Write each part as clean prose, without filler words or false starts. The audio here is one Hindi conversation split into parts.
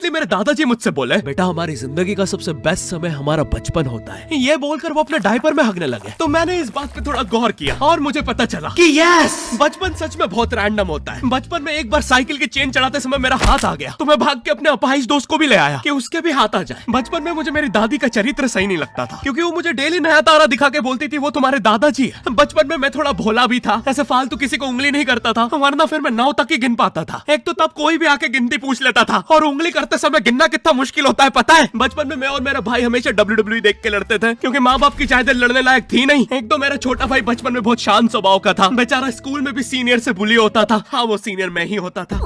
इसलिए मेरे दादाजी मुझसे बोले, बेटा हमारी जिंदगी का सबसे बेस्ट समय हमारा बचपन होता है। ये बोलकर वो अपने डायपर में हगने लगे। तो मैंने इस बात पे थोड़ा गौर किया और मुझे पता चला कि यस, बचपन सच में बहुत रैंडम होता है। बचपन में एक बार साइकिल की चेन चढ़ाते समय मेरा हाथ आ गया, तो मैं भाग के अपने अपाहिज दोस्त को भी ले आया कि उसके भी हाथ आ जाए। बचपन में मुझे मेरी दादी का चरित्र सही नहीं लगता था, क्योंकि वो मुझे डेली नया तारा दिखा के बोलती थी वो तुम्हारे दादाजी है। बचपन में मैं थोड़ा भोला भी था, ऐसे फालतू किसी को उंगली नहीं करता था, वरना फिर मैं 9 तक ही गिन पाता था। एक तो तब कोई भी आके गिनती पूछ लेता था, और उंगली करते समय गिनना कितना मुश्किल होता है पता है। बचपन में मैं और मेरा भाई हमेशा WWE देख के लड़ते थे, क्योंकि माँ बाप की चाहते लड़ने लायक थी नहीं। एक तो मेरा छोटा भाई बचपन में बहुत शांत स्वभाव का था, बेचारा स्कूल में भी सीनियर से बुली होता था। हाँ, वो सीनियर मैं ही होता था।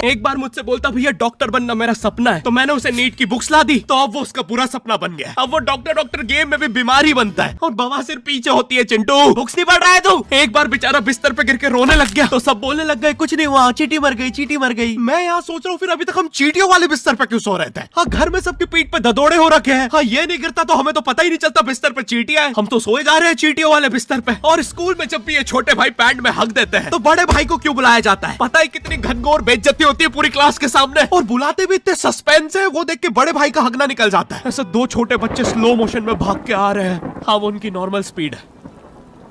एक बार मुझसे बोलता भैया डॉक्टर बनना मेरा सपना है, तो मैंने उसे नीट की बुक्स ला दी, तो अब वो उसका पूरा सपना बन गया। अब वो डॉक्टर गेम में भी बीमारी बनता है, और बवासीर पीछे होती है। चिंटू बुक्स नहीं पढ़ रहा है तू? एक बार बेचारा बिस्तर पे गिर के रोने लग गया, तो सब बोलने लग गए कुछ नहीं हुआ, चींटी मर गई, चींटी मर गई। मैं यहाँ सोच रहा हूँ फिर अभी तक हम चींटियों वाले बिस्तर पे क्यों सो रहे थे? हाँ, घर में सबकी पीठ पे ददोड़े हो रखे हैं। हाँ, ये नहीं गिरता तो हमें तो पता ही नहीं चलता बिस्तर पे चींटियां हैं। हम तो सोए जा रहे हैं चींटियों वाले बिस्तर पे। और स्कूल में जब भी ये छोटे भाई पैंट में हक देते हैं, तो बड़े भाई को क्यों बुलाया जाता है? पता है कितनी घनघोर बेइज्जती होती है पूरी क्लास के सामने, और बुलाते भी इतने सस्पेंस है, वो देख के बड़े भाई का हगना निकल जाता है। ऐसे 2 छोटे बच्चे स्लो मोशन में भाग के आ रहे हैं। हाँ, वो उनकी नॉर्मल स्पीड है।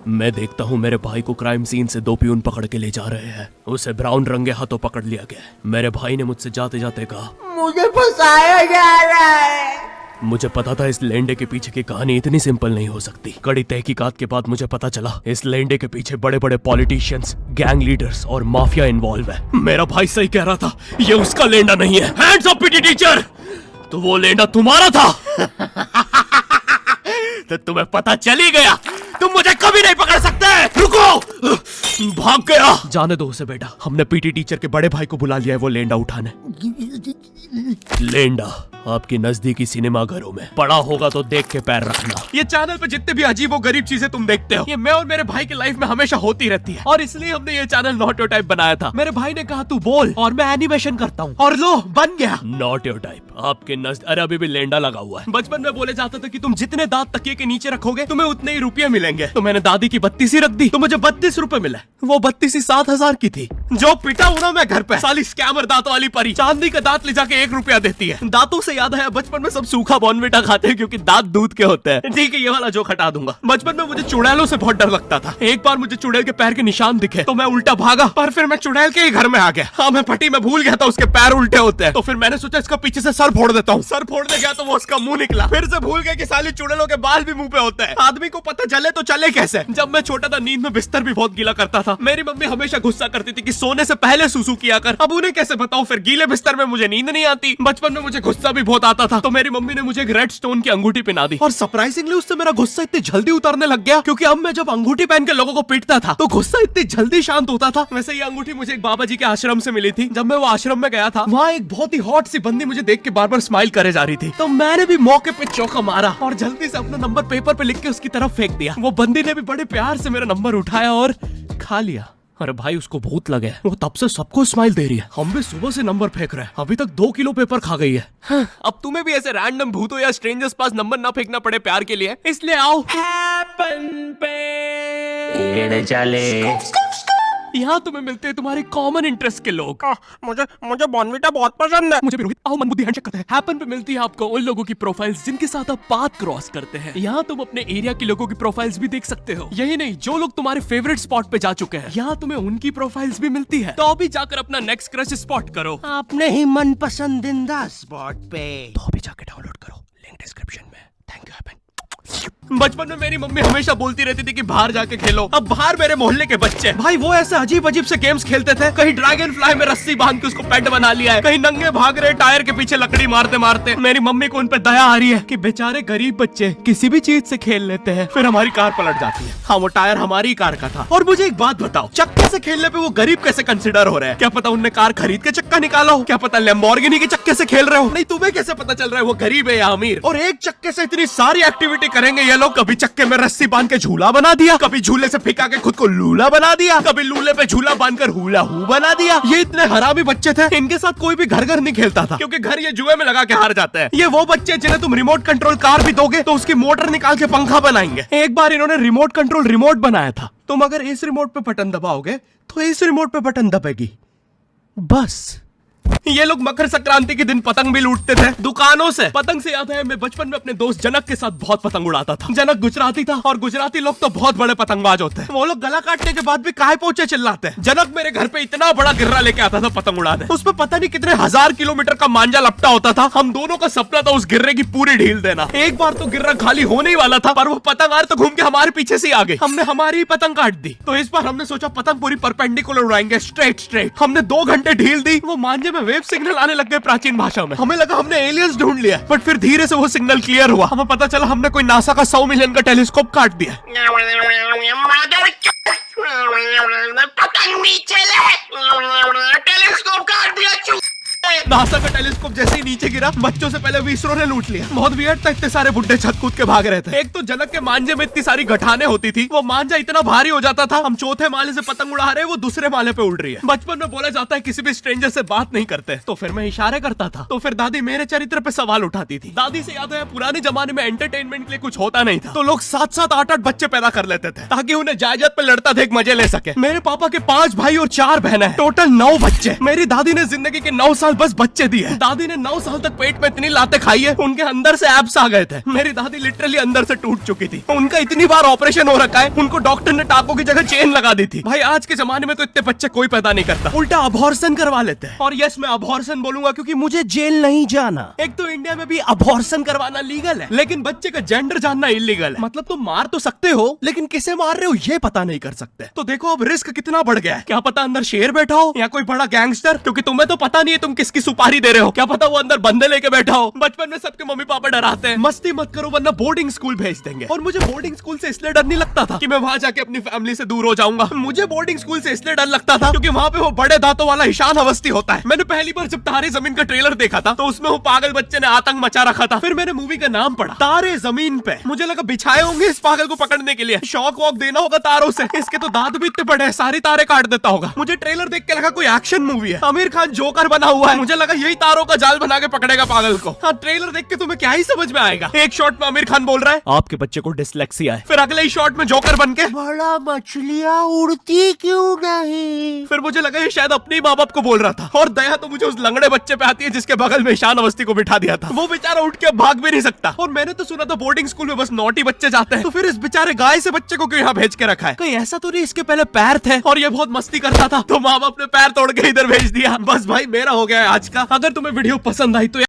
मैं देखता हूँ मेरे भाई को क्राइम सीन से 2 पियून पकड़ के ले जा रहे हैं। उसे ब्राउन रंगे हाथों पकड़ लिया गया। मेरे भाई ने मुझसे जाते जाते कहा, मुझे फंसाया जा रहा है। मुझे पता था इस लेंडे के पीछे की कहानी इतनी सिंपल नहीं हो सकती। कड़ी तहकीकात के बाद मुझे पता चला इस लेंडे के पीछे बड़े बड़े पॉलिटिशियंस, गैंग लीडर्स और माफिया इन्वॉल्व है। मेरा भाई सही कह रहा था, ये उसका लेंडा नहीं है। हैंड्स अप पीटी टीचर, तो वो लेंडा तुम्हारा था। तो तुम्हें पता चल ही गया, तुम मुझे कभी नहीं पकड़ सकते। रुको, भाग गया। जाने दो उसे बेटा, हमने पीटी टीचर के बड़े भाई को बुला लिया है वो लेंडा उठाने। लेंडा आपकी नजदीकी सिनेमा घरों में पड़ा होगा तो देख के पैर रखना। ये चैनल पे जितने भी अजीब और गरीब चीजें तुम देखते हो, ये मैं और मेरे भाई की लाइफ में हमेशा होती रहती है, और इसलिए हमने ये चैनल नॉट योर टाइप बनाया था। मेरे भाई ने कहा तू बोल और मैं एनिमेशन करता हूँ, और लो बन गया नॉट योर टाइप। आपके अरे अभी भी लेंडा लगा हुआ है। बचपन में बोले जाता था कि तुम जितने दांत तकिए के नीचे रखोगे तुम्हें उतने ही रुपये मिलेंगे। तो मैंने दादी की 32 रख दी, तो मुझे 32 रुपए मिले। वो 32 7,000 की थी। जो पिटा हूं ना मैं घर पे, साली स्कैमर दांतों वाली परी चांदी का दांत ले जाके 1 रुपया देती है। दांतों से याद है बचपन में सब सूखा बॉर्नविटा खाते हैं क्योंकि दांत दूध के होते हैं। ठीक है, ये वाला जोक हटा दूंगा। बचपन में मुझे चुड़ैलों से बहुत डर लगता था। एक बार मुझे चुड़ैल के पैर के निशान दिखे तो मैं उल्टा भागा, पर फिर मैं चुड़ैल के ही घर में आ गया। हाँ, मैं फटी में भूल गया था उसके पैर उल्टे होते हैं। तो फिर मैंने सोचा इसका पीछे से सर फोड़ देता हूँ। सर फोड़ने गया तो वो उसका मुंह निकला। फिर से भूल गया कि साली चुड़ैलों के बाल भी मुंह पे होते हैं। आदमी को पता चले तो चले कैसे। जब मैं छोटा था नींद में बिस्तर भी बहुत गीला करता था। मेरी मम्मी हमेशा गुस्सा करती थी कि सोने से पहले सुसु किया कर। अब उन्हें कैसे बताऊं, फिर गीले बिस्तर में मुझे नींद नहीं आती। बचपन में मुझे गुस्सा भी बहुत आता था, तो मेरी मम्मी ने मुझे एक रेड स्टोन की अंगूठी पहना दी, और सरप्राइजिंगली उससे मेरा गुस्सा इतनी जल्दी उतरने लग गया, क्योंकि अब मैं जब अंगूठी पहन के लोगों को पीटता था तो गुस्सा इतनी जल्दी शांत होता था। वैसे ये अंगूठी मुझे एक बाबा जी के आश्रम से मिली थी। जब मैं वो आश्रम में गया था, वहाँ एक बहुत ही हॉट सी बंदी मुझे देख के बार बार स्माइल करे जा रही थी, तो मैंने भी मौके पे चौका मारा और जल्दी से अपना नंबर पेपर पे लिख के उसकी तरफ फेंक दिया। वो बंदी ने भी बड़े प्यार से मेरा नंबर उठाया और खा लिया। अरे भाई, उसको भूत लगे, वो तब से सबको स्माइल दे रही है। हम भी सुबह से नंबर फेंक रहे हैं, अभी तक 2 किलो पेपर खा गई है। अब तुम्हें भी ऐसे रैंडम भूतों या स्ट्रेंजर्स पास नंबर ना फेंकना पड़े प्यार के लिए, इसलिए आओ हैपन पे चले। यहाँ तुम्हें मिलते हैं तुम्हारे कॉमन इंटरेस्ट के लोग। मुझे बॉर्नविटा बहुत पसंद है। मुझे भी रोहित। आओ मन बुद्धि हैंडशेक करते हैं। हैपन पे मिलती है आपको उन लोगों की प्रोफाइल्स जिनके साथ आप पाथ क्रॉस करते हैं। यहाँ तुम अपने एरिया के लोगों की प्रोफाइल्स भी देख सकते हो। यही नहीं, जो लोग तुम्हारे फेवरेट स्पॉट पे जा चुके हैं, यहाँ तुम्हें उनकी प्रोफाइल्स भी मिलती है। तो अभी जाकर अपना नेक्स्ट क्रश स्पॉट करो अपने ही मन पसंदीदा स्पॉट पे। तो अभी जाकर डाउनलोड करो, लिंक डिस्क्रिप्शन में। Thank you happen. बचपन में मेरी मम्मी हमेशा बोलती रहती थी कि बाहर जाके खेलो। अब बाहर मेरे मोहल्ले के बच्चे भाई वो ऐसे अजीब अजीब से गेम्स खेलते थे। कहीं ड्रैगन फ्लाई में रस्सी बांध के उसको पेट बना लिया है, कहीं नंगे भाग रहे टायर के पीछे लकड़ी मारते मारते। मेरी मम्मी को उन पे दया आ रही है कि बेचारे गरीब बच्चे किसी भी चीज से खेल लेते हैं। फिर हमारी कार पलट जाती है। हाँ, वो टायर हमारी कार का था। और मुझे एक बात बताओ, चक्के से खेलने पे वो गरीब कैसे कंसिडर हो रहे हैं? क्या पता उनने कार खरीद के चक्का निकाला हो, क्या पता लैम्बोर्गिनी के चक्के से खेल रहे हो। नहीं, तुम्हें कैसे पता चल रहा है वो गरीब है या अमीर? और एक चक्के से इतनी सारी एक्टिविटी करेंगे ये लोग। कभी चक्के में रस्सी बांध के झूला बना दिया, कभी झूले से फिका के खुद को लूला बना दिया, कभी लूले पे झूला बांधकर हुला हू बना दिया। ये इतने हरामी बच्चे थे, इनके साथ कोई भी घर घर नहीं खेलता था, क्योंकि घर ये जुए में लगा के हार जाते हैं। ये वो बच्चे जिन्हें तुम रिमोट कंट्रोल कार भी दोगे तो उसकी मोटर निकाल के पंखा बनाएंगे। एक बार इन्होंने रिमोट कंट्रोल रिमोट बनाया था। तुम अगर इस रिमोट पे बटन दबाओगे तो इस रिमोट पे बटन दबेगी, बस ये लोग मकर संक्रांति के दिन पतंग भी लूटते थे दुकानों से। पतंग से याद है मैं बचपन में अपने दोस्त जनक के साथ बहुत पतंग उड़ाता था। जनक गुजराती था और गुजराती लोग तो बहुत बड़े पतंगबाज होते हैं। वो लोग गला काटने के बाद भी काहे पोचे चिल्लाते हैं। जनक मेरे घर पे इतना बड़ा गिर्रा लेके आता था पतंग उड़ाने। उसपे पता नहीं कितने 1000 किलोमीटर का मांझा लपटा होता था। हम दोनों का सपना था उस गिर्रे की पूरी ढील देना। एक बार तो गिर्रा खाली होने ही वाला था पर वो पतंग आ तो घूम के हमारे पीछे से आ गई। हमने हमारी पतंग काट दी। तो इस बार हमने सोचा पतंग पूरी परपेंडिकुलर उड़ाएंगे, स्ट्रेट। हमने 2 घंटे ढील दी। वो मांझे में वेव सिग्नल आने लग गए प्राचीन भाषा में। हमें लगा हमने एलियंस ढूंढ लिया बट फिर धीरे से वो सिग्नल क्लियर हुआ। हमें पता चला हमने कोई नासा का 100 मिलियन का टेलीस्कोप काट दिया। पतंग नीचे ले, टेलीस्कोप काट दिया। नासा का टेलीस्कोप जैसे ही नीचे गिरा बच्चों से पहले इसरो ने लूट लिया। बहुत वियर्ड था, इतने सारे बुड्ढे छत कूद के भाग रहे थे। एक तो जनक के मांझे में इतनी सारी गठाने होती थी, वो मांझा इतना भारी हो जाता था। हम चौथे माले से पतंग उड़ा रहे, वो दूसरे माले पे उड़ रही है। बचपन में बोला जाता है किसी भी स्ट्रेंजर से बात नहीं करते, तो फिर मैं इशारे करता था। तो फिर दादी मेरे चरित्र पे सवाल उठाती थी। दादी से याद है पुराने जमाने में एंटरटेनमेंट के लिए कुछ होता नहीं था, तो लोग 7-7, 8-8 बच्चे पैदा कर लेते थे ताकि उन्हें जायदाद पे लड़ता देख मजे ले सके। मेरे पापा के 5 भाई और 4 बहनें हैं, टोटल 9 बच्चे। मेरी दादी ने जिंदगी के 9 साल बस बच्चे दिए। दादी ने 9 साल तक पेट में इतनी लातें खाई है, उनके अंदर से एब्स आ गए थे। मेरी दादी लिटरली अंदर से टूट चुकी थी। उनका इतनी बार ऑपरेशन हो रखा है, उनको डॉक्टर ने टाकों की जगह चेन लगा दी थी। भाई आज के जमाने में तो इतने बच्चे कोई पैदा नहीं करता, उल्टा अबॉर्शन करवा लेते हैं। और यस मैं अबॉर्शन बोलूंगा क्योंकि मुझे जेल नहीं जाना। एक तो इंडिया में भी अबॉर्शन करवाना लीगल है, लेकिन बच्चे का जेंडर जानना इलीगल है। मतलब तुम मार तो सकते हो लेकिन किसे मार रहे हो ये पता नहीं कर सकते। तो देखो अब रिस्क कितना बढ़ गया है। क्या पता अंदर शेर बैठा हो या कोई बड़ा गैंगस्टर, क्योंकि तुम्हें तो पता नहीं है तुम किसकी सुपारी दे रहे हो। क्या पता वो अंदर बंदे लेके बैठा हो। बचपन में सबके मम्मी पापा डराते हैं मस्ती मत करो वरना बोर्डिंग स्कूल भेज देंगे। और मुझे बोर्डिंग स्कूल से इसलिए डर नहीं लगता था कि मैं वहां जाके अपनी फैमिली से दूर हो जाऊंगा। मुझे बोर्डिंग स्कूल से इसलिए डर लगता था क्योंकि वहां पे वो बड़े दांतों वाला ईशान अवस्थी होता है। मैंने पहली बार जब तारे जमीन का ट्रेलर देखा था तो उसमें वो पागल बच्चे ने आतंक मचा रखा था। फिर मैंने मूवी का नाम पढ़ा तारे जमीन पे। मुझे लगा बिछाए होंगे इस पागल को पकड़ने के लिए, शॉक वॉक देना होगा तारों से। इसके तो दांत भी इतने बड़े हैं, सारी तारे काट देता होगा। मुझे ट्रेलर देख के लगा कोई एक्शन मूवी है, आमिर खान जोकर बना हुआ है। मुझे लगा यही तारों का जाल बना के पकड़ेगा पागल को। हाँ ट्रेलर देख के तुम्हें क्या ही समझ में आएगा। एक शॉट में आमिर खान बोल रहा है आपके बच्चे को डिसलेक्सिया है, फिर अगले ही शॉट में जोकर बन के बड़ा मछलियां उड़ती क्यों नहीं। फिर मुझे लगा ये शायद अपने माँ बाप को बोल रहा था। और दया तो मुझे उस लंगड़े बच्चे पे आती है जिसके बगल में ईशान अवस्थी को बिठा दिया था। वो बेचारा उठ के भाग भी नहीं सकता। और मैंने तो सुना था बोर्डिंग स्कूल में बस नॉटी बच्चे जाते हैं, तो फिर इस बेचारे गाय से बच्चे को क्यों यहाँ भेज के रखा है। कहीं ऐसा तो नहीं इसके पहले पैर थे और ये बहुत मस्ती करता था तो माँ बाप ने पैर तोड़ के इधर भेज दिया। बस भाई मेरा हो गया है आज का। अगर तुम्हें वीडियो पसंद आई तो